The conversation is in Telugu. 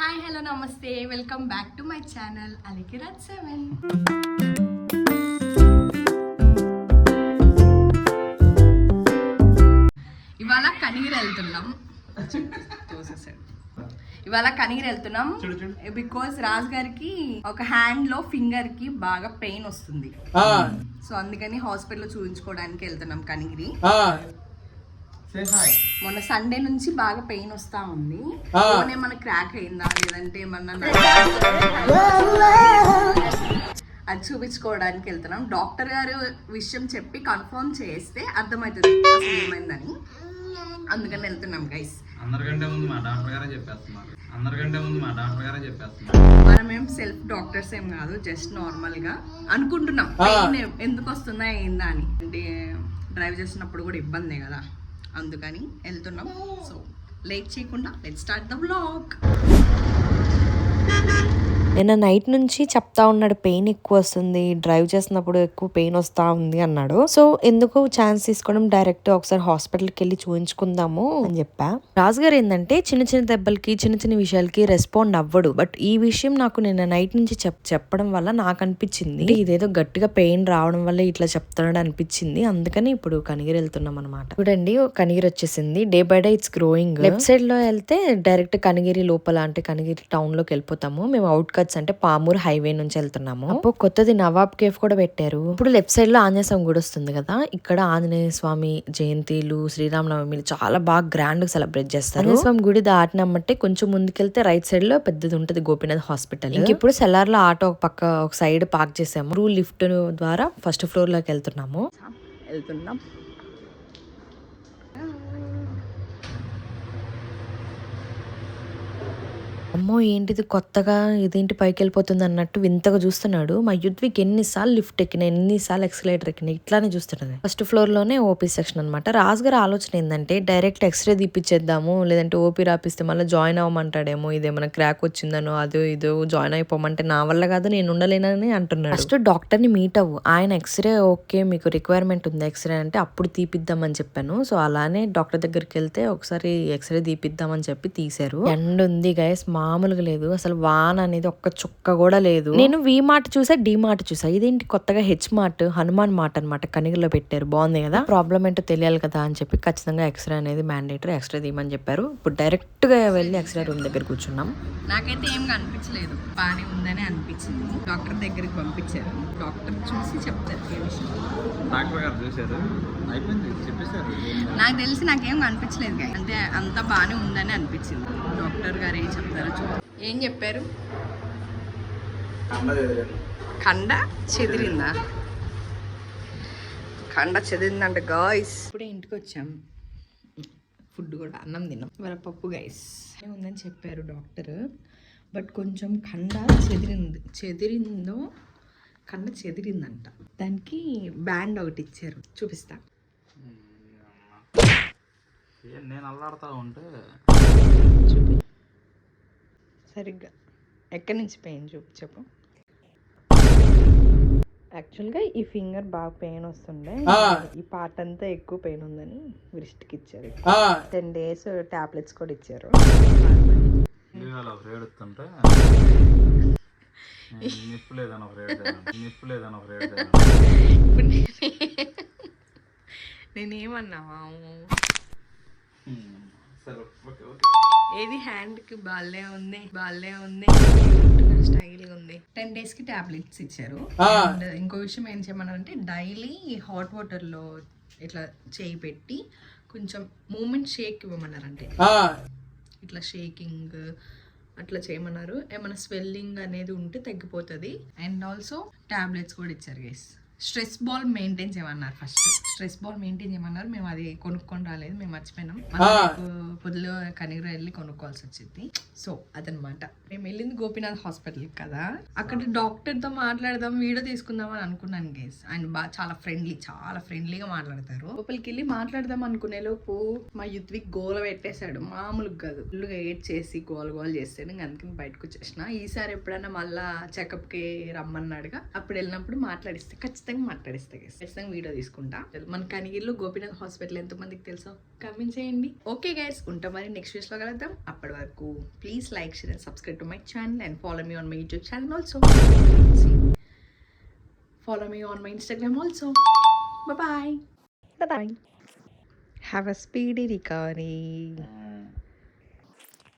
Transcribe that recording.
Hi hello namaste welcome back to my channel అలికిరాజ్ 7. ఇవాళ కనిగిరి వెళ్తున్నాం బికాస్ రాజ్ గారికి ఒక హ్యాండ్ లో ఫింగర్ కి బాగా పెయిన్ వస్తుంది. సో అందుకని హాస్పిటల్ చూపించుకోవడానికి వెళ్తున్నాం కనిగిరి. మొన్న సండే నుంచి బాగా పెయిన్ వస్తా ఉంది. ఏమన్నా క్రాక్ అయిందా లేదంటే ఏమన్నా అది చూపించుకోవడానికి వెళ్తున్నాం. డాక్టర్ గారు విషయం చెప్పి కన్ఫర్మ్ చేస్తే అర్థమవుతుంది ఏమైందని. అందుకని వెళ్తున్నాం గైస్. అందరికంటే ముందు మా డాక్టర్ గారే చెప్పేస్తున్నారు. మనం ఏం సెల్ఫ్ డాక్టర్స్ ఏం కాదు, జస్ట్ నార్మల్ గా అనుకుంటున్నాం పెయిన్ ఎందుకు వస్తుందా ఏందా అని. అంటే డ్రైవ్ చేసినప్పుడు కూడా ఇబ్బందే కదా, అందుకని వెళ్తున్నాం. సో లేట్ చేయకుండా లెట్స్ స్టార్ట్ ద వ్లాగ్. నిన్న నైట్ నుంచి చెప్తా ఉన్నాడు పెయిన్ ఎక్కువ వస్తుంది, డ్రైవ్ చేసినప్పుడు ఎక్కువ పెయిన్ వస్తా ఉంది అన్నాడు. సో ఎందుకు ఛాన్స్ తీసుకోవడం, డైరెక్ట్ ఒకసారి హాస్పిటల్కి వెళ్ళి చూపించుకుందాము అని చెప్పా. రాజు గారు ఏంటంటే చిన్న చిన్న దెబ్బలకి చిన్న చిన్న విషయాలకి రెస్పాండ్ అవ్వడు. బట్ ఈ విషయం నాకు నిన్న నైట్ నుంచి చెప్పడం వల్ల నాకు అనిపించింది ఇదేదో గట్టిగా పెయిన్ రావడం వల్ల ఇట్లా చెప్తున్నాడు అనిపించింది. అందుకని ఇప్పుడు కనిగిరి వెళ్తున్నాం అనమాట. చూడండి కనిగిరి వచ్చేసింది. Day by day it's growing. Left side లో వెళ్తే డైరెక్ట్ కనిగిరి లోపల అంటే కనిగిరి టౌన్ లోకి వెళ్ళిపోతాము. మేము అవుట్ కట్స్ అంటే పామూరు హైవే నుంచి వెళ్తున్నాము. అప్పుడు కొత్తది నవాబ్ కేఫ్ కూడా పెట్టారు. ఇప్పుడు లెఫ్ట్ సైడ్ లో ఆంజనేయ స్వామి గుడి వస్తుంది కదా, ఇక్కడ ఆంజనేయ స్వామి జయంతిలు శ్రీరామనవమిలు చాలా బాగా గ్రాండ్ గా సెలబ్రేట్ చేస్తారు. ఆంజనేయ స్వామి గుడి దాటినమ్మంటే కొంచెం ముందుకెళ్తే రైట్ సైడ్ లో పెద్దది ఉంటది గోపీనాథ్ హాస్పిటల్. ఇప్పుడు సెల్లార్ లో ఆటో ఒక సైడ్ పార్క్ చేసాము. లిఫ్ట్ ద్వారా ఫస్ట్ ఫ్లోర్ లోకి వెళ్తున్నాం. అమ్మో ఏంటిది కొత్తగా ఇదేంటి పైకి వెళ్ళిపోతుంది అన్నట్టు వింతగా చూస్తున్నాడు. మా యుద్వికి ఎన్నిసార్లు లిఫ్ట్ ఎక్కినా ఎన్నిసార్లు ఎక్స్కలేటర్ ఎక్కినా ఇట్లానే చూస్తున్నాడు. ఫస్ట్ ఫ్లోర్ లోనే ఓపీ సెక్షన్ అనమాట. రాజు గారి ఆలోచన ఏంటంటే డైరెక్ట్ ఎక్స్రే తీపిచ్చేద్దాము, లేదంటే ఓపీ రాపిస్తే మళ్ళీ జాయిన్ అవ్వమంటాడేమో, ఇదేమన్నా క్రాక్ వచ్చిందనో అదో ఇదో జాయిన్ అయిపోమంటే నా వల్ల కాదు నేను ఉండలేనని అంటున్నాడు. ఫస్ట్ డాక్టర్ ని మీట్ అవ్వు, ఆయన ఎక్స్రే ఓకే మీకు రిక్వైర్మెంట్ ఉంది ఎక్స్రే అంటే అప్పుడు తీపిద్దామని చెప్పాను. సో అలానే డాక్టర్ దగ్గరికి వెళ్తే ఒకసారి ఎక్స్రే తీపిద్దామని చెప్పి తీశారు. ఎండ్ ఉంది గైస్, మామూలుగా లేదు అసలు. వాన్ అనేది ఒక్క చుక్క కూడా లేదు. నేను వి మార్ట్ చూసా, డి మార్ట్ చూసా, ఇదేంటి కొత్తగా హెచ్ మార్ట్ హనుమాన్ మార్ట్ అనమాట కనిగిరిలో పెట్టారు. బాగుంది కదా, ప్రాబ్లం ఏంటో తెలియాలి కదా అని చెప్పి ఖచ్చితంగా ఎక్స్రే అనేది మ్యాండేటరీ, ఎక్స్రే తీయమని చెప్పారు. ఇప్పుడు డైరెక్ట్ గా వెళ్ళి ఎక్స్రే రూమ్ దగ్గర కూర్చున్నాం. నాకైతే ఏం కనిపించలేదు, బాగానే ఉందని అనిపించింది. డాక్టర్ దగ్గరికి పంపించారు, డాక్టర్ చూసి చెప్తారు ఏ విషయం. డాక్టర్ గారు చూసారు, అయిపోయింది చెప్పేశారు. నాకు తెలిసి నాకేం కనిపించలేదు, అంటే అంతా బాగానే ఉందని అనిపించింది. డాక్టర్ గారు ఏం చెప్తారో ఏం చెప్పారు? కండ చెదిరిందా? కండ చెదిరిందంట గాయ్స్. ఇప్పుడే ఇంటికి వచ్చాం, ఫుడ్ కూడా అన్నం తిన్నాం. వరపప్పు గైస్ ఉందని చెప్పారు డాక్టర్. బట్ కొంచెం కండ కండ చెదిరిందంట. దానికి బ్యాండ్ ఒకటి ఇచ్చారు, చూపిస్తా. నేను అల్లాడుతూ ఉంటే చూపి సరిగ్గా ఎక్కడి నుంచి పెయిన్ చెప్పు. యాక్చువల్గా ఈ ఫింగర్ బాగా పెయిన్ వస్తుండే, ఈ పార్ట్ అంతా ఎక్కువ పెయిన్ ఉందని విరిస్ట్కి ఇచ్చారు. 10 days టాబ్లెట్స్ కూడా ఇచ్చారు. ఏడుతుంటే నిప్పు లేదని ఒక రేడు నేనేమన్నావా? ఏది హ్యాండ్ కి బాలే ఉంది స్టైల్ గా ఉంది. 10 days కి టాబ్లెట్స్ ఇచ్చారు. అండ్ ఇంకో విషయం ఏం చేయమన్నారంటే డైలీ హాట్ వాటర్ లో ఇట్లా చేయి పెట్టి కొంచెం మూమెంట్ షేక్ ఇవ్వమన్నారంటే ఇట్లా షేకింగ్ అట్లా చేయమన్నారు. ఏమైనా స్వెల్లింగ్ అనేది ఉంటే తగ్గిపోతుంది. అండ్ ఆల్సో టాబ్లెట్స్ కూడా ఇచ్చారు గైస్. స్ట్రెస్ బాల్ మెయింటైన్ చేయమన్నారు. ఫస్ట్ స్ట్రెస్ బాల్ మెయింటైన్ చేయమన్నారు. మేము అది కొనుక్కొని రాలేదు, మేము మర్చిపోయినాం. పొద్దులో కనిగిరి వెళ్ళి కొనుక్కోవాల్సి వచ్చింది. సో అదనమాట. మేము వెళ్ళింది గోపీనాథ్ హాస్పిటల్ కదా, అక్కడ డాక్టర్ తో మాట్లాడదాం వీడియో తీసుకుందాం అని అనుకున్నాను గైస్. ఆయన చాలా ఫ్రెండ్లీగా మాట్లాడతారు. లోపలికి వెళ్ళి మాట్లాడదాం అనుకునే లోపు మా యుద్విక్ గోల పెట్టేశాడు, మామూలుగా కాదు. ఫుల్గా ఏడ్ చేసి గోల చేస్తాడు. ఇంక అందుకని బయటకు వచ్చేసిన. ఈసారి ఎప్పుడైనా మళ్ళా చెకప్ కి రమ్మన్నాడుగా, అప్పుడు వెళ్ళినప్పుడు మాట్లాడిస్తే ఖచ్చితంగా ఖచ్చితంగా మాట్లాడిస్తా guys. ఖచ్చితంగా వీడియో తీసుకుంటా. మన కనిగిరిలో గోపీనాథ్ హాస్పిటల్ ఎంతమందికి తెలుసో కమెంట్ చేయండి. ఓకే గైస్, ఉంటాం మరి నెక్స్ట్ వీడియోస్లో కలుద్దాం. అప్పటి వరకు please like, share and subscribe to my channel and follow me on my YouTube channel also. Follow me on my Instagram also. Bye bye. Have a speedy recovery.